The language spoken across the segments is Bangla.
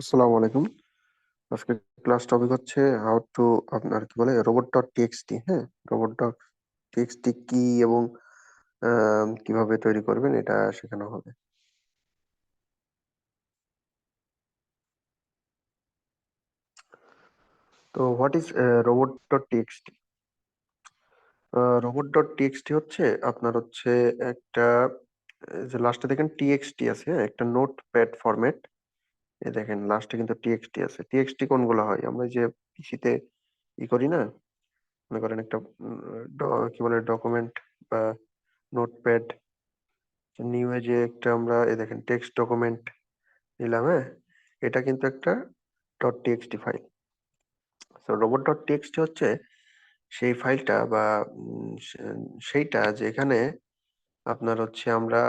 আসসালামু আলাইকুম। আজকে ক্লাস টপিক হচ্ছে হাউ টু আপনার কি বলে রোবট ডট টিএক্সটি। হ্যাঁ, রোবট ডট টিএক্সটি কি এবং কিভাবে তৈরি করবেন এটা শেখানো হবে। তো what is robot dot TXT? Robot dot TXT হচ্ছে আপনার হচ্ছে একটা যে লাস্টে দেখেন টিএক্সটি আছে, হ্যাঁ, একটা নোটপ্যাড ফরম্যাট। এই দেখেন লাস্টে কিন্তু টিএক্সটি আছে। টিএক্সটি কোনগুলো হয় আমরা যে পিসিতে করি না, মনে করেন একটা কি বলে ডকুমেন্ট বা নোটপ্যাড নিউ এ যে একটা আমরা এই দেখেন টেক্সট ডকুমেন্ট নিলাম, হ্যাঁ, এটা কিন্তু একটা ডট টিএক্সটি ফাইল। তো রোবট ডট টিএক্সটি হচ্ছে সেই ফাইলটা বা সেইটা যেখানে আপনার হচ্ছে আমরা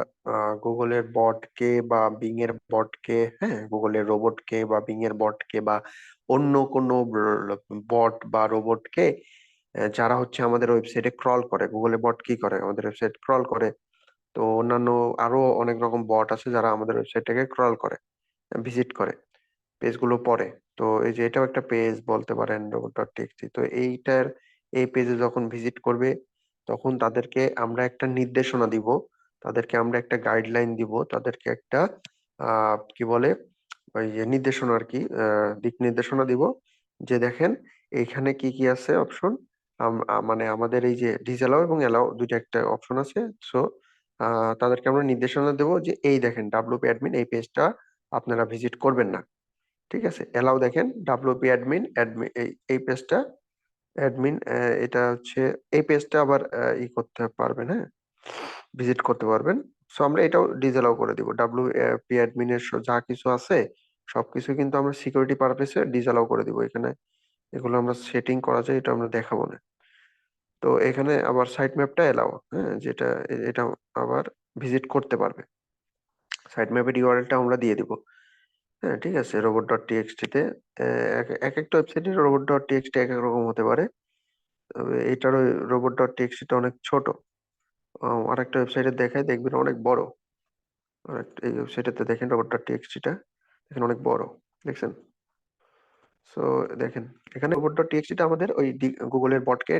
গুগলের বটকে বা বিং এর বটকে, হ্যাঁ, গুগলের রোবটকে বা বিং এর বটকে বা অন্য কোনো বট বা রোবটকে যারা হচ্ছে আমাদের ওয়েবসাইটে ক্রল করে। গুগলের বট কি করে? আমাদের ওয়েবসাইট ক্রল করে। তো অন্যান্য আরো অনেক রকম বট আছে যারা আমাদের ওয়েবসাইটটাকে ক্রল করে, ভিজিট করে, পেজগুলো পড়ে। তো এই যে এটাও একটা পেজ বলতে পারেন রোবট ডট টিএক্সটি। তো এই পেজে যখন ভিজিট করবে তখন তাদেরকে আমরা একটা নির্দেশনা দিব, তাদেরকে আমরা একটা গাইডলাইন দিব, তাদেরকে একটা কি বলে ওই যে নির্দেশনা আর কি, দিক নির্দেশনা দিব যে দেখেন এইখানে কি কি আছে অপশন। মানে আমাদের এই যে ডিসঅ্যালাউ এবং অ্যালাউ দুইটা একটা অপশন আছে। সো তাদেরকে আমরা নির্দেশনা দেবো যে এই দেখেন ডাব্লিউপি অ্যাডমিন এই পেজটা আপনারা ভিজিট করবেন না। ঠিক আছে, এলাও দেখেন ডাব্লিউপি অ্যাডমিন অ্যাডমিন এই পেজটা অ্যাডমিন, এটা হচ্ছে এই পেজটা আবার করতে পারবেন, হ্যাঁ, ভিজিট করতে পারবেন। সো আমরা এটাও ডিসঅ্যালাউ করে দিব। ডাব্লিউপি অ্যাডমিনের যা কিছু আছে সবকিছু কিন্তু আমরা সিকিউরিটি পারপাসে ডিসঅ্যালাউ করে দিব এখানে। এগুলো আমরা সেটিং করা যায়, এটা আমরা দেখাবো না। তো এখানে আবার সাইট ম্যাপটা এলাও, হ্যাঁ, যেটা এটা আবার ভিজিট করতে পারবে। সাইট ম্যাপের ইউআরএলটা আমরা দিয়ে দিব। হ্যাঁ, ঠিক আছে, রোবট ডট টিএক্সটি তে এক একটা ওয়েবসাইটে রোবট ডট টিএক্সটি এক এক রকম হতে পারে। তবে এটার ওই রোবট ডট টিএক্সটিটা অনেক ছোট। আরেকটা ওয়েবসাইটে দেখায় দেখবেন অনেক বড়। এই ওয়েবসাইটে দেখেন রোবট ডট টিএক্সটিটা দেখেন অনেক বড়, দেখছেন? সো দেখেন এখানে রোবট ডট টিএক্সটিটা আমাদের ওই গুগলের বটকে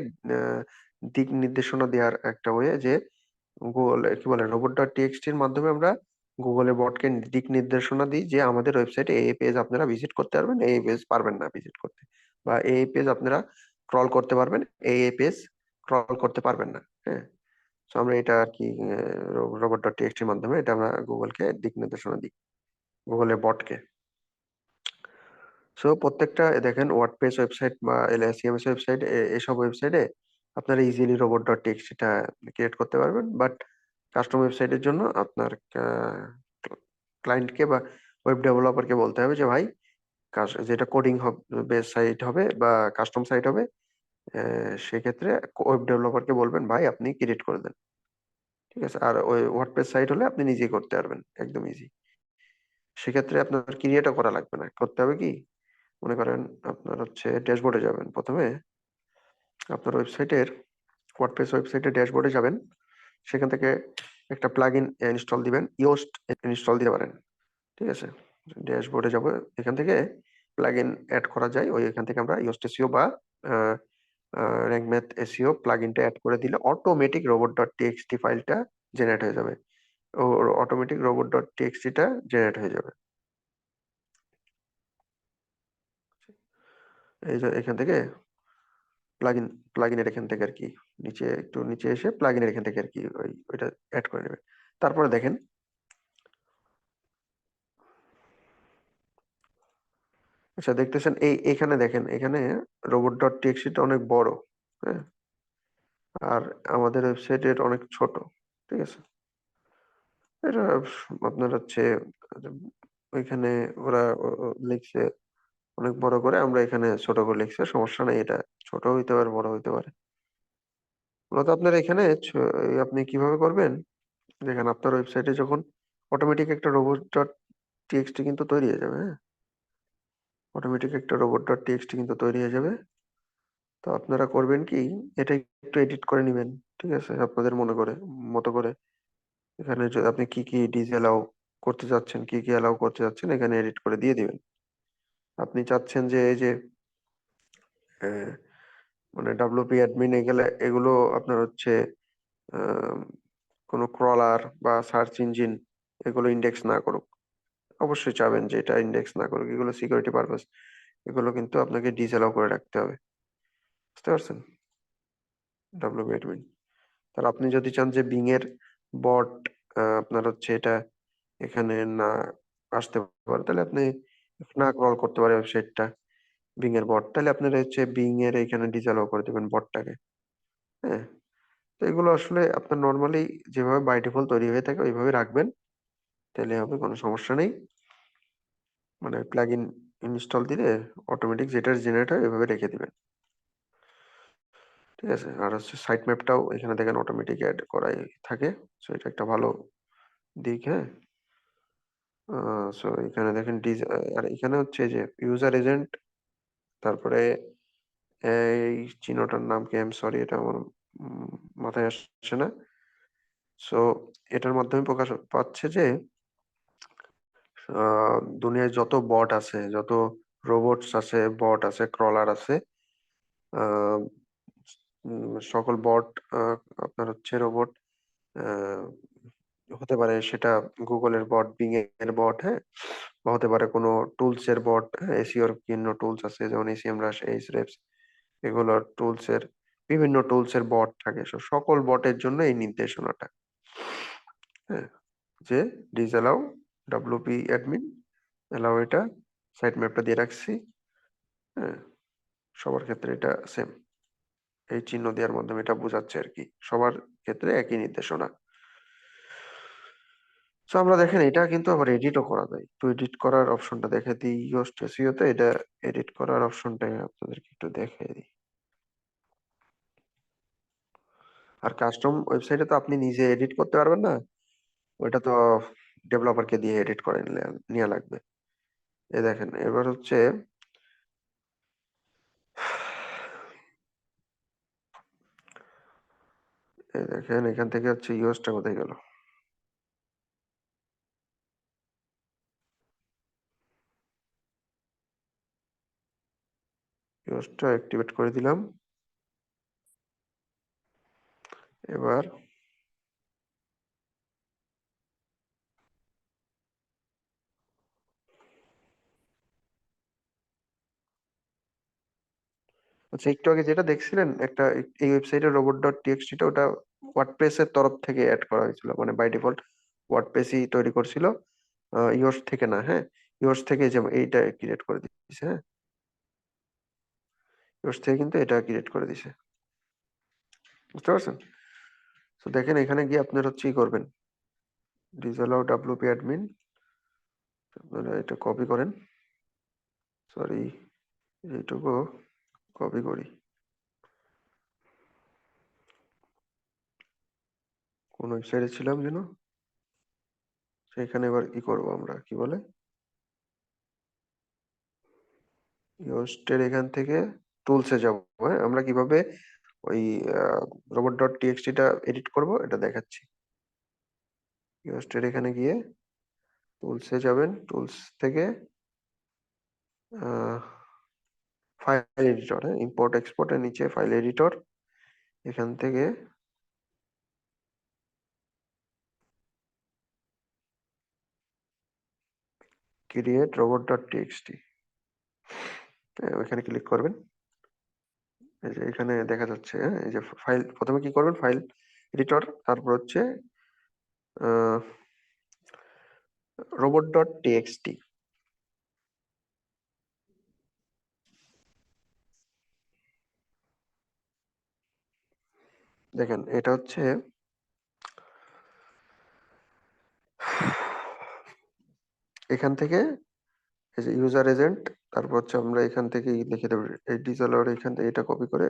দিক নির্দেশনা দেওয়ার একটা ওয়ে, যে গুগল কি বলে রোবট ডট টিএক্সটি এর মাধ্যমে আমরা গুগলের বটকে দিক নির্দেশনা দিই যে আমাদের ওয়েবসাইটে এই পেজ আপনারা ভিজিট করতে পারবেন, এই পেজ পারবেন না ভিজিট করতে, বা এই পেজ আপনারা ক্রল করতে পারবেন, এই পেজ ক্রল করতে পারবেন না। হ্যাঁ, তো আমরা এটা আর কি রোবট ডট টিএক্সটি এর মাধ্যমে এটা আমরা গুগলকে দিক নির্দেশনা দিই, গুগলের বটকে। সো প্রত্যেকটা দেখেন ওয়ার্ডপ্রেস ওয়েবসাইট বা সিএমএস ওয়েবসাইট, এসব ওয়েবসাইটে আপনারা ইজিলি রোবট ডট টেক্সট এটা ক্রিয়েট করতে পারবেন। বাট কাস্টম ওয়েবসাইটের জন্য আপনার ক্লায়েন্টকে বা ওয়েব ডেভেলপারকে বলতে হবে যে ভাই যেটা কোডিং বেস সাইট হবে বা কাস্টম সাইট হবে, সেক্ষেত্রে ওয়েব ডেভেলপারকে বলবেন ভাই আপনি ক্রিয়েট করে দেন। ঠিক আছে, আর ওই ওয়ার্ডপ্রেস সাইট হলে আপনি নিজেই করতে পারবেন, একদম ইজি। সেক্ষেত্রে আপনার ক্রিয়েটও করা লাগবে না। করতে হবে কি, মনে করেন আপনার হচ্ছে ড্যাশবোর্ডে যাবেন প্রথমে, আপনার ওয়েবসাইটের ওয়ার্ডপ্রেস ওয়েবসাইটের ড্যাশবোর্ডে যাবেন, সেখান থেকে একটা প্লাগইন ইনস্টল দিবেন, ইয়োস্ট ইনস্টল দিতে পারেন। ঠিক আছে, ড্যাশবোর্ডে যাব, এখান থেকে প্লাগইন অ্যাড করা যায়, ওই এখান থেকে আমরা ইয়োস্ট এসইও বা র্যাঙ্ক ম্যাথ এসইও প্লাগইনটা অ্যাড করে দিলে অটোমেটিক রোবট ডট টিএক্সটি ফাইলটা জেনারেট হয়ে যাবে। ও অটোমেটিক রোবট ডট টিএক্সটিটা জেনারেট হয়ে যাবে। এই যে এখান থেকে প্লাগইন প্লাগইনের এখান থেকে আর কি নিচে একটু নিচে এসে প্লাগইনের এখান থেকে আর কি ওইটা অ্যাড করে নেবেন। তারপরে দেখেন, আচ্ছা দেখতেছেন এখানে দেখেন এখানে রোবট ডট টিএক্সটি অনেক বড়, হ্যাঁ, আর আমাদের ওয়েবসাইটের অনেক ছোট। ঠিক আছে, এটা আপনার হচ্ছে ওইখানে ওরা লিখছে অনেক বড় করে, আমরা এখানে ছোট করে লিখছে, সমস্যা নেই, এটা ছোট হইতে পারে বড় হইতে পারে। মূলত আপনার এখানে আপনি কিভাবে করবেন, দেখেন আপনার ওয়েবসাইটে যখন অটোমেটিক একটা রোবট ডট টিএক্সটি কিন্তু তৈরি হয়ে যাবে, হ্যাঁ, অটোমেটিক একটা রোবট ডট টিএক্সটি কিন্তু তৈরি হয়ে যাবে। তো আপনারা করবেন কি, এটা একটু এডিট করে নেবেন। ঠিক আছে, আপনাদের মনে করে মতো করে এখানে আপনি কি কি ডিজ অ্যালাউ করতে যাচ্ছেন, কি কি অ্যালাউ করতে যাচ্ছেন এখানে এডিট করে দিয়ে দিবেন। আপনি চাচ্ছেন যে এই যে আহ, মানে ডাব্লিউপি অ্যাডমিন এগুলো এগুলো আপনার হচ্ছে আহ, কোনো ক্রলার বা সার্চ ইঞ্জিন এগুলো ইন্ডেক্স না করুক। অবশ্যই চাবেন যে এটা ইন্ডেক্স না করুক, এগুলো সিকিউরিটি পারপাস, এগুলো কিন্তু আপনাকে ডিসঅ্যালাউ করে রাখতে হবে। বুঝতে পারছেন? WP admin. তাহলে আপনি যদি চান যে বিং এর বট আপনার হচ্ছে এটা এখানে না আসতে পারে, তাহলে আপনি না ক্রল করতে পারে ওয়েবসাইটটা বিং এর বট, তাহলে আপনার হচ্ছে বিং এর এখানে ডিসঅ্যালাউ করে দেবেন বটটাকে। হ্যাঁ, তো এগুলো আসলে আপনার নর্মালি যেভাবে বাই ডিফল্ট তৈরি হয়ে থাকে ওইভাবে রাখবেন, তাহলে হবে, কোনো সমস্যা নেই। মানে প্লাগ ইন ইনস্টল দিলে অটোমেটিক যেটা জেনারেট হয় ওইভাবে রেখে দিবেন। ঠিক আছে? আর হচ্ছে সাইট ম্যাপটাও এখানে দেখেন অটোমেটিক অ্যাড করাই থাকে। সো এটা একটা ভালো দিক। হ্যাঁ, সো এখানে দেখেন আর এখানে হচ্ছে যে ইউজার এজেন্ট, তারপরে এই চিহ্নটার নাম কি, আই এম সরি, এটা আমার উম, মাথায় আসছে না। সো এটার মাধ্যমে প্রকাশ পাচ্ছে যে দুনিয়ায় যত বট আছে, যত রোবটস আছে, বট আছে, ক্রলার আছে, আহ, সকল বট আপনার হচ্ছে রোবট হতে পারে, সেটা গুগলের বট, বিং এর বট, হ্যাঁ, বা হতে পারে কোনো টুলস এর বট। হ্যাঁ, এসিওর বিভিন্ন টুলস আছে যেমন এসিএম রাশ, এইচরেপস, এগুলোর টুলস এর বিভিন্ন টুলস এর বট থাকে। সকল বটের জন্য এই নির্দেশনাটা, হ্যাঁ, যে ডিসঅ্যালাউ ডাব্লিউপি অ্যাডমিন, অ্যালাউ এটা, সাইট ম্যাপটা দিয়ে রাখছি। হ্যাঁ, সবার ক্ষেত্রে এটা সেম, এই চিহ্ন দেওয়ার মাধ্যমে এটা বোঝাচ্ছে আর কি, সবার ক্ষেত্রে একই নির্দেশনা। তো আমরা দেখেন এটা কিন্তু আবার এডিটও করা যায়, তো এডিট করার অপশনটা দেখে দিই ইয়োস্ট এসইও তে, এটা এডিট করার অপশনটা আপনাদেরকে একটু দেখাই দিই। আর কাস্টম ওয়েবসাইটে তো আপনি নিজে এডিট করতে পারবেন না, ওইটা তো ডেভেলপারকে দিয়ে এডিট করে নেওয়া লাগবে। এই দেখেন এবার হচ্ছে এই দেখেন এখান থেকে হচ্ছে ইয়োস্টটা কোথায় গেল, ইয়োস্টটা অ্যাক্টিভেট করে দিলাম। এবার আচ্ছা, একটু আগে যেটা দেখছিলেন একটা এই ওয়েবসাইটে রোবট ডট টিএক্সটিটা, ওটা ওয়ার্ডপ্রেস এর তরফ থেকে অ্যাড করা হয়েছিল, মানে বাই ডিফল্ট ওয়ার্ডপ্রেসই তৈরি করছিল, ইয়োস থেকে না। হ্যাঁ, ইয়োস থেকে যে এইটা ক্রিয়েট করে দিয়েছে। হ্যাঁ, ইয়োস থেকে কিন্তু এটা ক্রিয়েট করে দিয়েছে। বুঝতে পারছেন? তো দেখেন এখানে গিয়ে আপনার হচ্ছে ই করবেন, ডিসঅ্যালাউ ডাব্লিউপি অ্যাডমিন, আপনারা এটা কপি করেন, সরি এইটুকু কপি করি, কোন ওয়েবসাইটে ছিলাম যেন, সেখানে এবার কি করব, আমরা কি বলে ইয়োস্টের এখান থেকে টুলসে যাব। হ্যাঁ, আমরা কিভাবে ওই রোবট ডট টিএক্সটিটা এডিট করব এটা দেখাচ্ছি। ইয়োস্টের এখানে গিয়ে টুলসে যাবেন, টুলস থেকে ফাইল এডিটর, হ্যাঁ, ইম্পোর্ট এক্সপোর্টের নিচে ফাইল এডিটর, এখান থেকে ক্রিয়েট রোবট ডট টিএক্সটি, ওইখানে ক্লিক করবেন। এই যে এখানে দেখা যাচ্ছে, হ্যাঁ, এই যে ফাইল, প্রথমে কি করবেন, ফাইল এডিটর, তারপর হচ্ছে রোবট ডট টিএক্সটি। দেখেন এটা হচ্ছে এখান থেকে এই যে ইউজার এজেন্ট, তারপর হচ্ছে আমরা এখান থেকে লিখে দেবো এই ডিসঅ্যালাউ, এখান থেকে এটা কপি করে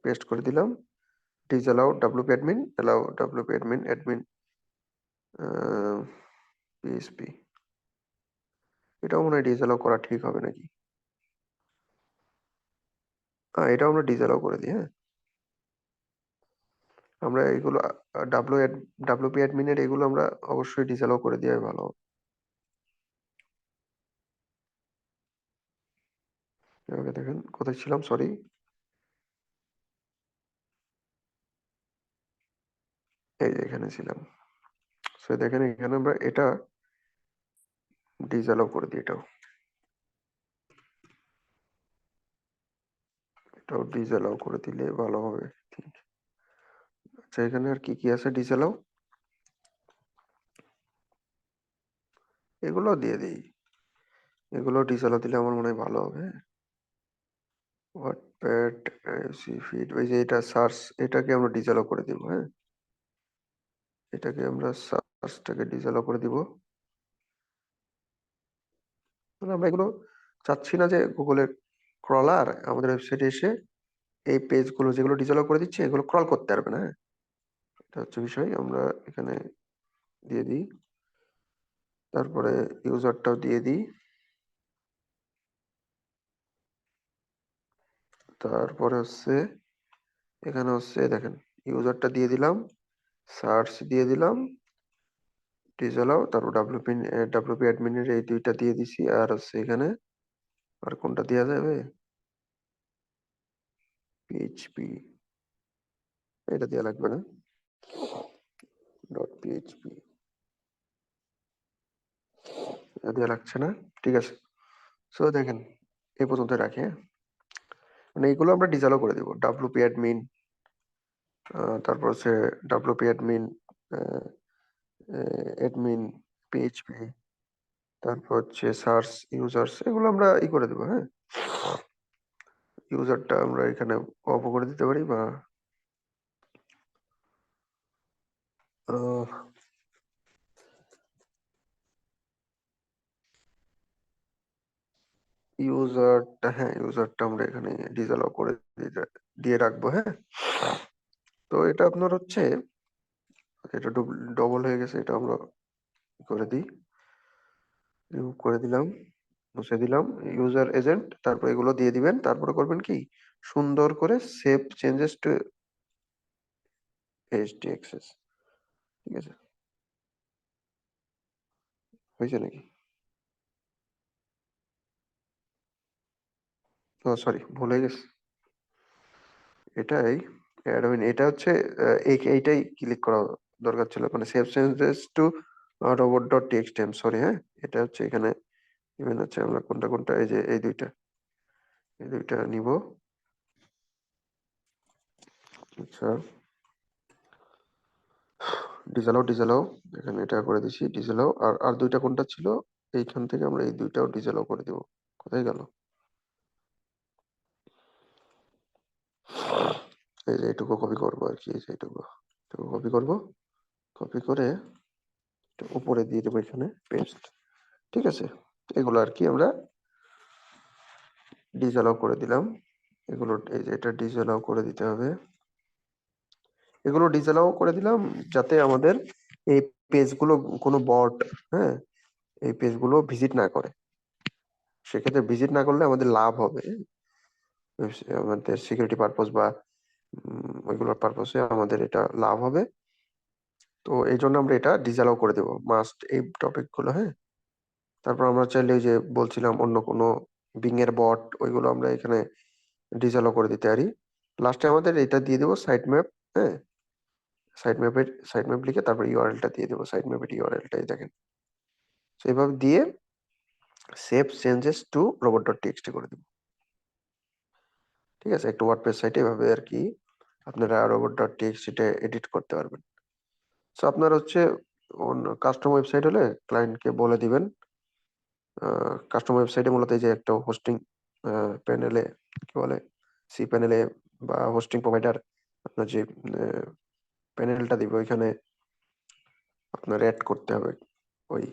পেস্ট করে দিলাম, disallow WP admin, allow WP admin, admin PSP, এটাও মনে হয় ডিসঅ্যালাউ করা ঠিক হবে নাকি। হ্যাঁ, এটাও আমরা ডিসঅ্যালাউ করে দিই। হ্যাঁ, আমরা এগুলো ডাব্লিউপি অ্যাডমিনের এগুলো আমরা অবশ্যই ডিসঅ্যালাউ করে দেওয়াই ভালো হবে। ওকে, দেখেন কোথায় ছিলাম, সরি। এই যে এখানে ছিলাম। সো দেখেন এখানে আমরা এটা ডিসঅ্যালাউ করে দিই, এটাও ডিসঅ্যালাউ করে দিলে ভালো হবে। ঠিক। আচ্ছা, এখানে আর কি কি আছে ডিসঅ্যালাউ, এগুলো দিয়ে দিই। এগুলো ডিসঅ্যালাউ দিলে আমার মনে হয় ভালো হবে। ওয়াটপ্যাড, সি ফিড, ওই যে এটা সার্চ, এটাকে আমরা ডিসঅ্যালাউ করে দিব। হ্যাঁ, এটাকে আমরা সার্চটাকে ডিসঅ্যালাউ করে দিব। মানে আমরা এগুলো চাচ্ছি না যে গুগলের ক্রলার আমাদের ওয়েবসাইটে এসে এই পেজগুলো যেগুলো ডিসঅ্যালাউ করে দিচ্ছে এগুলো ক্রল করতে পারবে না। হ্যাঁ, এটা হচ্ছে বিষয়। আমরা এখানে দিয়ে দিই, তারপরে ইউজারটাও দিয়ে দিই, তারপরে হচ্ছে এখানে হচ্ছে দেখেন ইউজারটা দিয়ে দিলাম, সার্চ দিয়ে দিলাম, ডিসঅ্যালাউ, তারপর ডাব্লিউপি অ্যাডমিনের এই দুইটা দিয়ে দিছি। আর হচ্ছে এখানে আর কোনটা দেওয়া যাবে, পিএইচপি, এটা দেওয়া লাগবে না, ডট পিএইচপি, এটা দেওয়া লাগছে না। ঠিক আছে, সো দেখেন এই পর্যন্ত রাখি। হ্যাঁ, মানে এইগুলো আমরা ডিসঅ্যালাউ করে দিব, ডাব্লিউপি অ্যাডমিন, তারপর হচ্ছে ডাব্লিউপি অ্যাডমিন, অ্যাডমিন পিএইচপি, তারপর হচ্ছে সার্চ ইউজার্স, এগুলো আমরা ই করে দেবো। হ্যাঁ, ইউজারটা আমরা এখানে অফ করে দিতে পারি, বা ইউজারটা, হ্যাঁ ইউজারটা আমরা এখানে ডিসঅ্যালাউ করে দিয়ে রাখবো। হ্যাঁ, তো এটা আপনার হচ্ছে এটা ডবল হয়ে গেছে, এটা আমরা করে দিই, রিমুভ করে দিলাম, মুছে দিলাম। ইউজার এজেন্ট, তারপর এগুলো দিয়ে দিবেন, তারপরে করবেন কি সুন্দর করে save changes to HD access. ঠিক আছে, হয়েছে নাকি? ও সরি, ভুল হয়ে গেছে। এটাই অ্যাডমিন, এটা হচ্ছে এইটাই ক্লিক করা দরকার ছিল, মানে save changes to robot dot TXT, sorry. হ্যাঁ, এটা হচ্ছে এখানে ইভেন হচ্ছে আমরা কোনটা কোনটা, এই যে এই দুইটা নিব। আচ্ছা, ডিসঅ্যালাউ, এখানে এটা করে দিছি ডিসঅ্যালাউ। আর আর দুইটা কোনটা ছিল, এইখান থেকে আমরা এই দুইটাও ডিসঅ্যালাউ করে দিব। কোথায় গেল, এই যে এইটুকু কপি করবো আর কি, এই যে এইটুকু, এটুকু কপি করব, কপি করে এটা উপরে দিয়ে দেবো এখানে পেস্ট। ঠিক আছে, এগুলো আর কি আমরা ডিসঅ্যালাউ করে দিলাম। এগুলো এই যে এটা ডিসঅ্যালাউ করে দিতে হবে, এগুলো ডিসঅ্যালাউ করে দিলাম যাতে আমাদের এই পেজগুলো কোনো বট, হ্যাঁ, এই পেজগুলো ভিজিট না করে। সেক্ষেত্রে ভিজিট না করলে আমাদের লাভ হবে, আমাদের সিকিউরিটি পারপোজ বা ওইগুলোর পারপোসে আমাদের এটা লাভ হবে। তো এই জন্য আমরা এটা ডিসঅ্যালাউ করে দেবো মাস্ট, এই টপিক গুলো। হ্যাঁ, তারপর আমরা চাইলে ওই যে বলছিলাম অন্য কোনো বিং এর বট, ওইগুলো আমরা এখানে ডিসঅ্যালাউ করে দিতে পারি। লাস্টে আমাদের এটা দিয়ে দেবো সাইট ম্যাপ। হ্যাঁ, সাইট ম্যাপ লিখে তারপর ইউআরএলটা দিয়ে দেবো, সাইট ম্যাপের ইউআরএলটাই দেখেন। তো এইভাবে দিয়ে save changes to robot dot TXT করে দেবো। ঠিক আছে, একটা ওয়ার্ডপ্রেস সাইটে এভাবে আর কি আপনারা রোবট ডট টিএক্সটি তে এডিট করতে পারবেন। সো আপনার হচ্ছে কাস্টম ওয়েবসাইট হলে ক্লায়েন্টকে বলে দিবেন, কাস্টম ওয়েবসাইটে মূলত এই যে একটা হোস্টিং প্যানেলে, কি বলে, সি প্যানেলে বা হোস্টিং প্রোভাইডার, আপনার যে প্যানেলটা দিবে ওইখানে আপনার অ্যাড করতে হবে ওই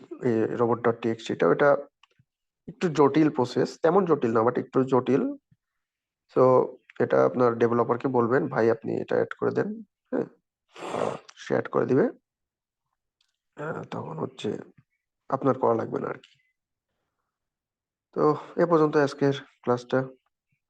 রোবট ডট টিএক্সটিটা। ওটা একটু জটিল প্রসেস, তেমন জটিল না বাট একটু জটিল। সো এটা আপনার ডেভেলপারকে বলবেন, ভাই আপনি এটা অ্যাড করে দেন। হ্যাঁ, সে অ্যাড করে দিবে। তখন হচ্ছে আপনার করা লাগবে না আর কি। তো এ পর্যন্ত আজকের ক্লাসটা।